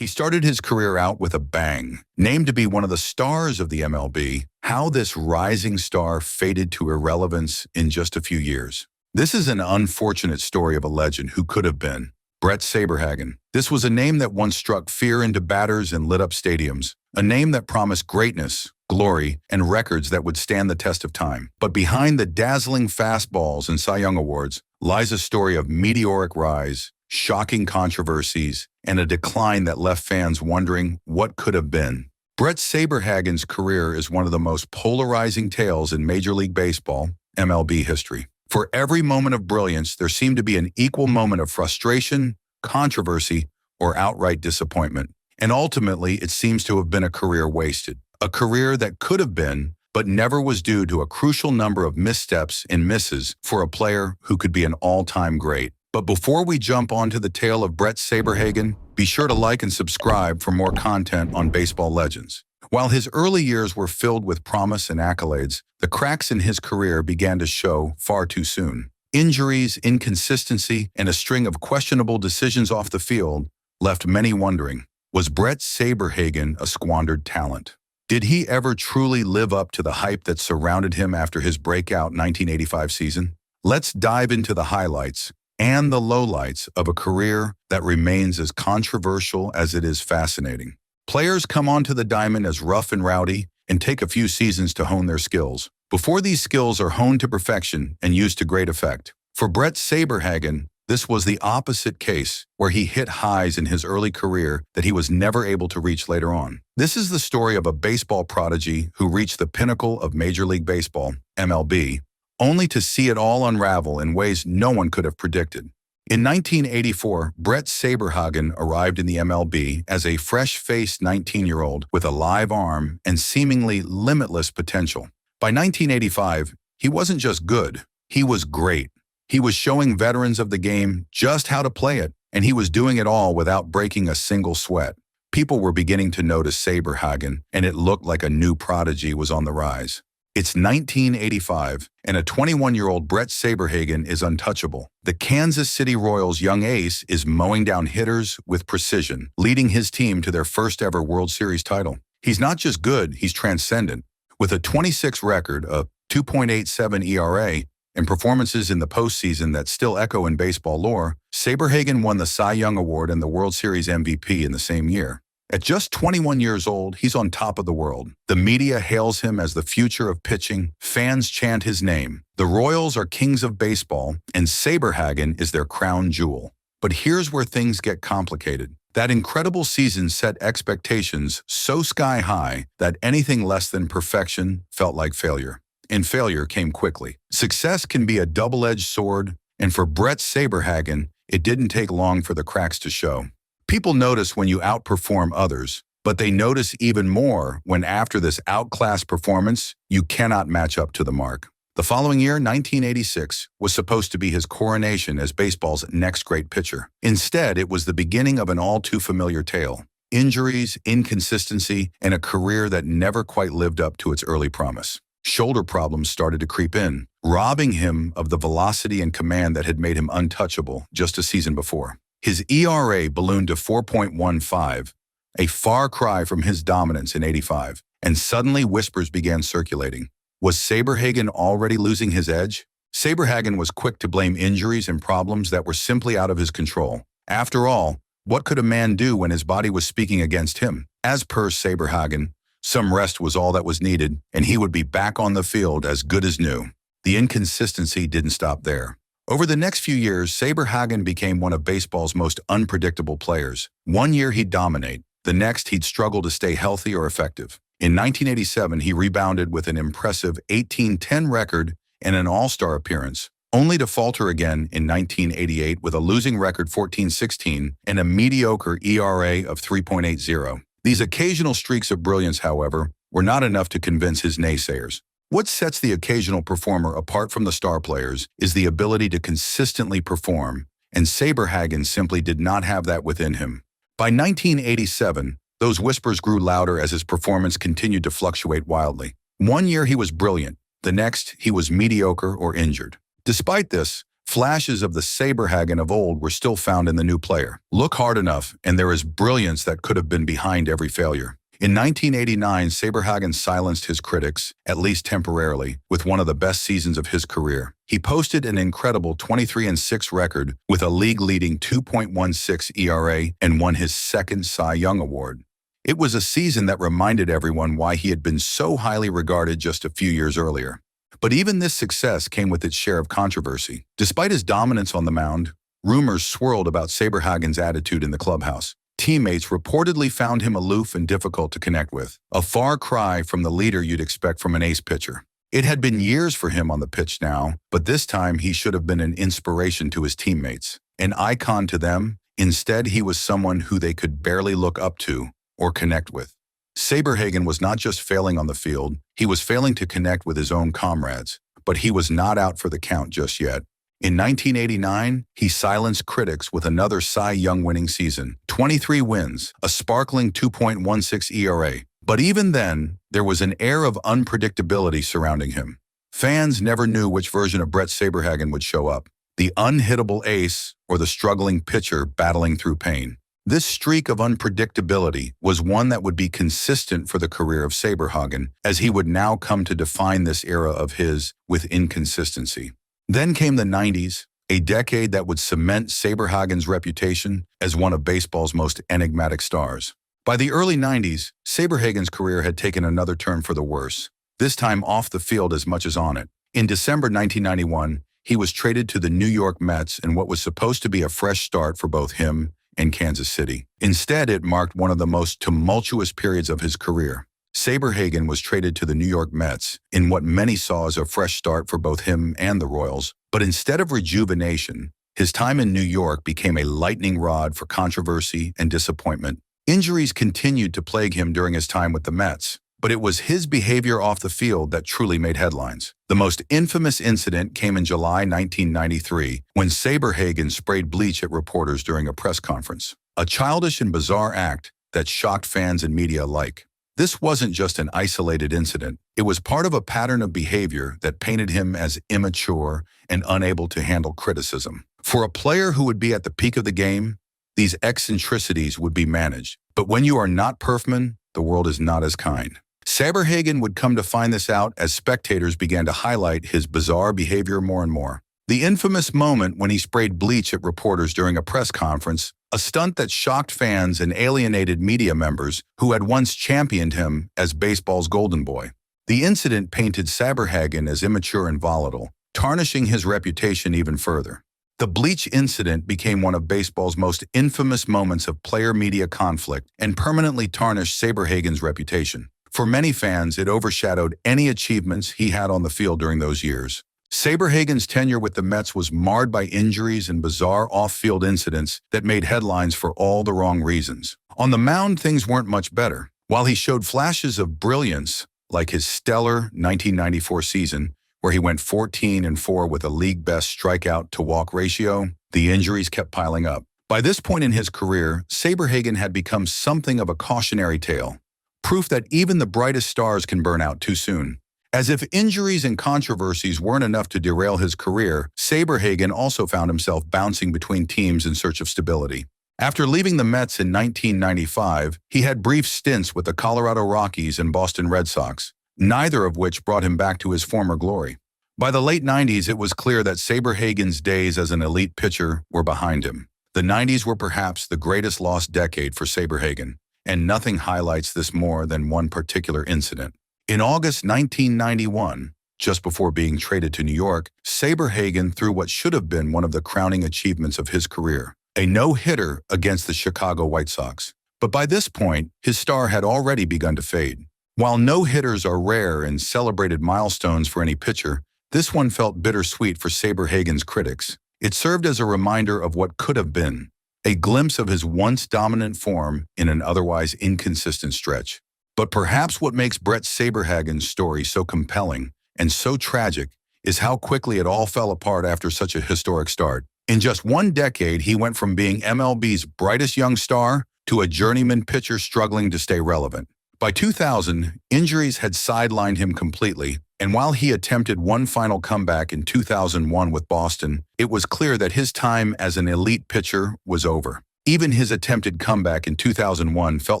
He started his career out with a bang. Named to be one of the stars of the MLB, how this rising star faded to irrelevance in just a few years. This is an unfortunate story of a legend who could have been. Bret Saberhagen. This was a name that once struck fear into batters and lit up stadiums. A name that promised greatness, glory, and records that would stand the test of time. But behind the dazzling fastballs and Cy Young Awards lies a story of meteoric rise, shocking controversies, and a decline that left fans wondering what could have been. Bret Saberhagen's career is one of the most polarizing tales in Major League Baseball, MLB history. For every moment of brilliance, there seemed to be an equal moment of frustration, controversy, or outright disappointment. And ultimately, it seems to have been a career wasted. A career that could have been, but never was due to a crucial number of missteps and misses for a player who could be an all-time great. But before we jump onto the tale of Bret Saberhagen, be sure to like and subscribe for more content on baseball legends. While his early years were filled with promise and accolades, the cracks in his career began to show far too soon. Injuries, inconsistency, and a string of questionable decisions off the field left many wondering, was Bret Saberhagen a squandered talent? Did he ever truly live up to the hype that surrounded him after his breakout 1985 season? Let's dive into the highlights and the lowlights of a career that remains as controversial as it is fascinating. Players come onto the diamond as rough and rowdy and take a few seasons to hone their skills. Before these skills are honed to perfection and used to great effect. For Bret Saberhagen, this was the opposite case, where he hit highs in his early career that he was never able to reach later on. This is the story of a baseball prodigy who reached the pinnacle of Major League Baseball, MLB, only to see it all unravel in ways no one could have predicted. In 1984, Bret Saberhagen arrived in the MLB as a fresh-faced 19-year-old with a live arm and seemingly limitless potential. By 1985, he wasn't just good, he was great. He was showing veterans of the game just how to play it, and he was doing it all without breaking a single sweat. People were beginning to notice Saberhagen, and it looked like a new prodigy was on the rise. It's 1985, and a 21-year-old Bret Saberhagen is untouchable. The Kansas City Royals' young ace is mowing down hitters with precision, leading his team to their first-ever World Series title. He's not just good, he's transcendent. With a 26 record, a 2.87 ERA, and performances in the postseason that still echo in baseball lore, Saberhagen won the Cy Young Award and the World Series MVP in the same year. At just 21 years old, he's on top of the world. The media hails him as the future of pitching. Fans chant his name. The Royals are kings of baseball, and Saberhagen is their crown jewel. But here's where things get complicated. That incredible season set expectations so sky high that anything less than perfection felt like failure. And failure came quickly. Success can be a double-edged sword, and for Bret Saberhagen, it didn't take long for the cracks to show. People notice when you outperform others, but they notice even more when after this outclassed performance, you cannot match up to the mark. The following year, 1986, was supposed to be his coronation as baseball's next great pitcher. Instead, it was the beginning of an all-too-familiar tale. Injuries, inconsistency, and a career that never quite lived up to its early promise. Shoulder problems started to creep in, robbing him of the velocity and command that had made him untouchable just a season before. His ERA ballooned to 4.15, a far cry from his dominance in '85, and suddenly whispers began circulating. Was Saberhagen already losing his edge? Saberhagen was quick to blame injuries and problems that were simply out of his control. After all, what could a man do when his body was speaking against him? As per Saberhagen, some rest was all that was needed, and he would be back on the field as good as new. The inconsistency didn't stop there. Over the next few years, Saberhagen became one of baseball's most unpredictable players. One year he'd dominate, the next he'd struggle to stay healthy or effective. In 1987, he rebounded with an impressive 18-10 record and an All-Star appearance, only to falter again in 1988 with a losing record 14-16 and a mediocre ERA of 3.80. These occasional streaks of brilliance, however, were not enough to convince his naysayers. What sets the occasional performer apart from the star players is the ability to consistently perform, and Saberhagen simply did not have that within him. By 1987, those whispers grew louder as his performance continued to fluctuate wildly. One year he was brilliant, the next he was mediocre or injured. Despite this, Flashes of the Saberhagen of old were still found in the new player. Look hard enough, and there is brilliance that could have been behind every failure. In 1989, Saberhagen silenced his critics, at least temporarily, with one of the best seasons of his career. He posted an incredible 23-6 record with a league-leading 2.16 ERA and won his second Cy Young Award. It was a season that reminded everyone why he had been so highly regarded just a few years earlier. But even this success came with its share of controversy. Despite his dominance on the mound, rumors swirled about Saberhagen's attitude in the clubhouse. Teammates reportedly found him aloof and difficult to connect with, a far cry from the leader you'd expect from an ace pitcher. It had been years for him on the pitch now, but this time he should have been an inspiration to his teammates, an icon to them. Instead, he was someone who they could barely look up to or connect with. Saberhagen was not just failing on the field, he was failing to connect with his own comrades, but he was not out for the count just yet. In 1989, he silenced critics with another Cy Young winning season, 23 wins, a sparkling 2.16 ERA. But even then, there was an air of unpredictability surrounding him. Fans never knew which version of Bret Saberhagen would show up, the unhittable ace or the struggling pitcher battling through pain. This streak of unpredictability was one that would be consistent for the career of Saberhagen, as he would now come to define this era of his with inconsistency. Then came the 90s, a decade that would cement Saberhagen's reputation as one of baseball's most enigmatic stars. By the early 90s, Saberhagen's career had taken another turn for the worse, this time off the field as much as on it. In December 1991, he was traded to the New York Mets in what was supposed to be a fresh start for both him and Kansas City. Instead, it marked one of the most tumultuous periods of his career. Saberhagen was traded to the New York Mets in what many saw as a fresh start for both him and the Royals, but instead of rejuvenation, his time in New York became a lightning rod for controversy and disappointment. Injuries continued to plague him during his time with the Mets, but it was his behavior off the field that truly made headlines. The most infamous incident came in July 1993 when Saberhagen sprayed bleach at reporters during a press conference, a childish and bizarre act that shocked fans and media alike. This wasn't just an isolated incident. It was part of a pattern of behavior that painted him as immature and unable to handle criticism. For a player who would be at the peak of the game, these eccentricities would be managed. But when you are not Perfman, the world is not as kind. Saberhagen would come to find this out as spectators began to highlight his bizarre behavior more and more. The infamous moment when he sprayed bleach at reporters during a press conference, a stunt that shocked fans and alienated media members who had once championed him as baseball's golden boy. The incident painted Saberhagen as immature and volatile, tarnishing his reputation even further. The bleach incident became one of baseball's most infamous moments of player-media conflict and permanently tarnished Saberhagen's reputation. For many fans, it overshadowed any achievements he had on the field during those years. Saberhagen's tenure with the Mets was marred by injuries and bizarre off-field incidents that made headlines for all the wrong reasons. On the mound, things weren't much better. While he showed flashes of brilliance, like his stellar 1994 season, where he went 14-4 with a league-best strikeout-to-walk ratio, the injuries kept piling up. By this point in his career, Saberhagen had become something of a cautionary tale, proof that even the brightest stars can burn out too soon. As if injuries and controversies weren't enough to derail his career, Saberhagen also found himself bouncing between teams in search of stability. After leaving the Mets in 1995, he had brief stints with the Colorado Rockies and Boston Red Sox, neither of which brought him back to his former glory. By the late 90s, it was clear that Saberhagen's days as an elite pitcher were behind him. The 90s were perhaps the greatest lost decade for Saberhagen, and nothing highlights this more than one particular incident. In August 1991, just before being traded to New York, Saberhagen threw what should have been one of the crowning achievements of his career, a no-hitter against the Chicago White Sox. But by this point, his star had already begun to fade. While no-hitters are rare and celebrated milestones for any pitcher, this one felt bittersweet for Saberhagen's critics. It served as a reminder of what could have been, a glimpse of his once dominant form in an otherwise inconsistent stretch. But perhaps what makes Bret Saberhagen's story so compelling and so tragic is how quickly it all fell apart after such a historic start. In just one decade, he went from being MLB's brightest young star to a journeyman pitcher struggling to stay relevant. By 2000, injuries had sidelined him completely, And while he attempted one final comeback in 2001 with Boston, it was clear that his time as an elite pitcher was over. Even his attempted comeback in 2001 felt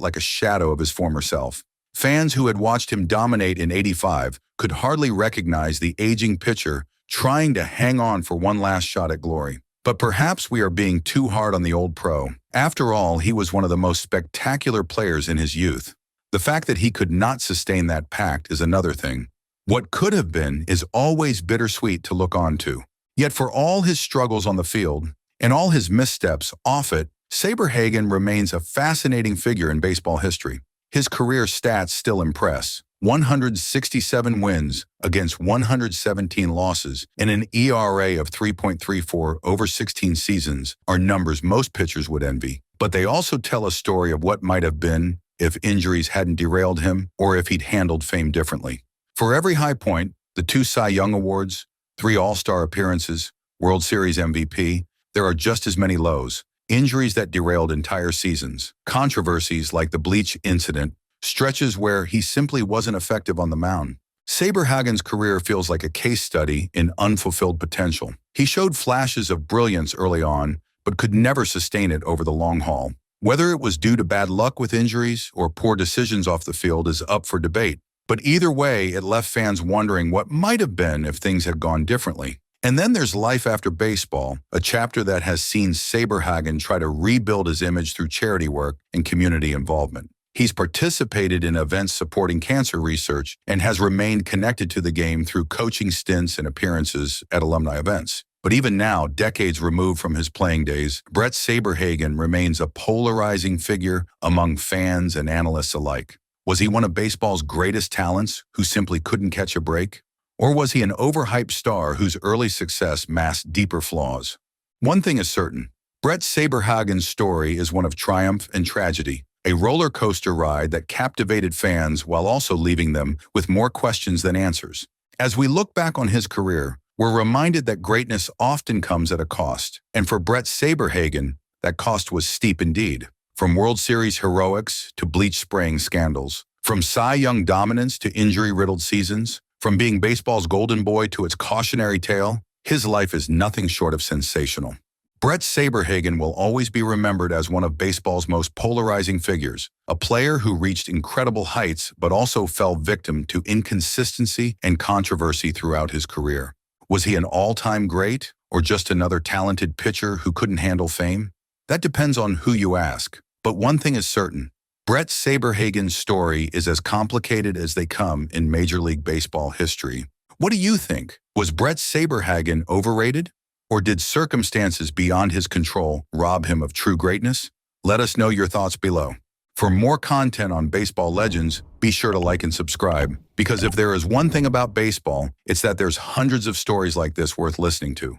like a shadow of his former self. Fans who had watched him dominate in '85 could hardly recognize the aging pitcher trying to hang on for one last shot at glory. But perhaps we are being too hard on the old pro. After all, he was one of the most spectacular players in his youth. The fact that he could not sustain that pact is another thing. What could have been is always bittersweet to look on to. Yet for all his struggles on the field and all his missteps off it, Saberhagen remains a fascinating figure in baseball history. His career stats still impress. 167 wins against 117 losses and an ERA of 3.34 over 16 seasons are numbers most pitchers would envy. But they also tell a story of what might have been if injuries hadn't derailed him or if he'd handled fame differently. For every high point, the 2 Cy Young Awards, 3 All-Star appearances, World Series MVP, there are just as many lows. Injuries that derailed entire seasons, controversies like the bleach incident, stretches where he simply wasn't effective on the mound. Saberhagen's career feels like a case study in unfulfilled potential. He showed flashes of brilliance early on, but could never sustain it over the long haul. Whether it was due to bad luck with injuries or poor decisions off the field is up for debate. But either way, it left fans wondering what might have been if things had gone differently. And then there's life after baseball, a chapter that has seen Saberhagen try to rebuild his image through charity work and community involvement. He's participated in events supporting cancer research and has remained connected to the game through coaching stints and appearances at alumni events. But even now, decades removed from his playing days, Bret Saberhagen remains a polarizing figure among fans and analysts alike. Was he one of baseball's greatest talents who simply couldn't catch a break? Or was he an overhyped star whose early success masked deeper flaws? One thing is certain, Bret Saberhagen's story is one of triumph and tragedy, a roller coaster ride that captivated fans while also leaving them with more questions than answers. As we look back on his career, we're reminded that greatness often comes at a cost. And for Bret Saberhagen, that cost was steep indeed. From World Series heroics to bleach spraying scandals, from Cy Young dominance to injury-riddled seasons, from being baseball's golden boy to its cautionary tale, his life is nothing short of sensational. Bret Saberhagen will always be remembered as one of baseball's most polarizing figures, a player who reached incredible heights but also fell victim to inconsistency and controversy throughout his career. Was he an all-time great or just another talented pitcher who couldn't handle fame? That depends on who you ask. But one thing is certain, Bret Saberhagen's story is as complicated as they come in Major League Baseball history. What do you think? Was Bret Saberhagen overrated? Or did circumstances beyond his control rob him of true greatness? Let us know your thoughts below. For more content on baseball legends, be sure to like and subscribe, because if there is one thing about baseball, it's that there's hundreds of stories like this worth listening to.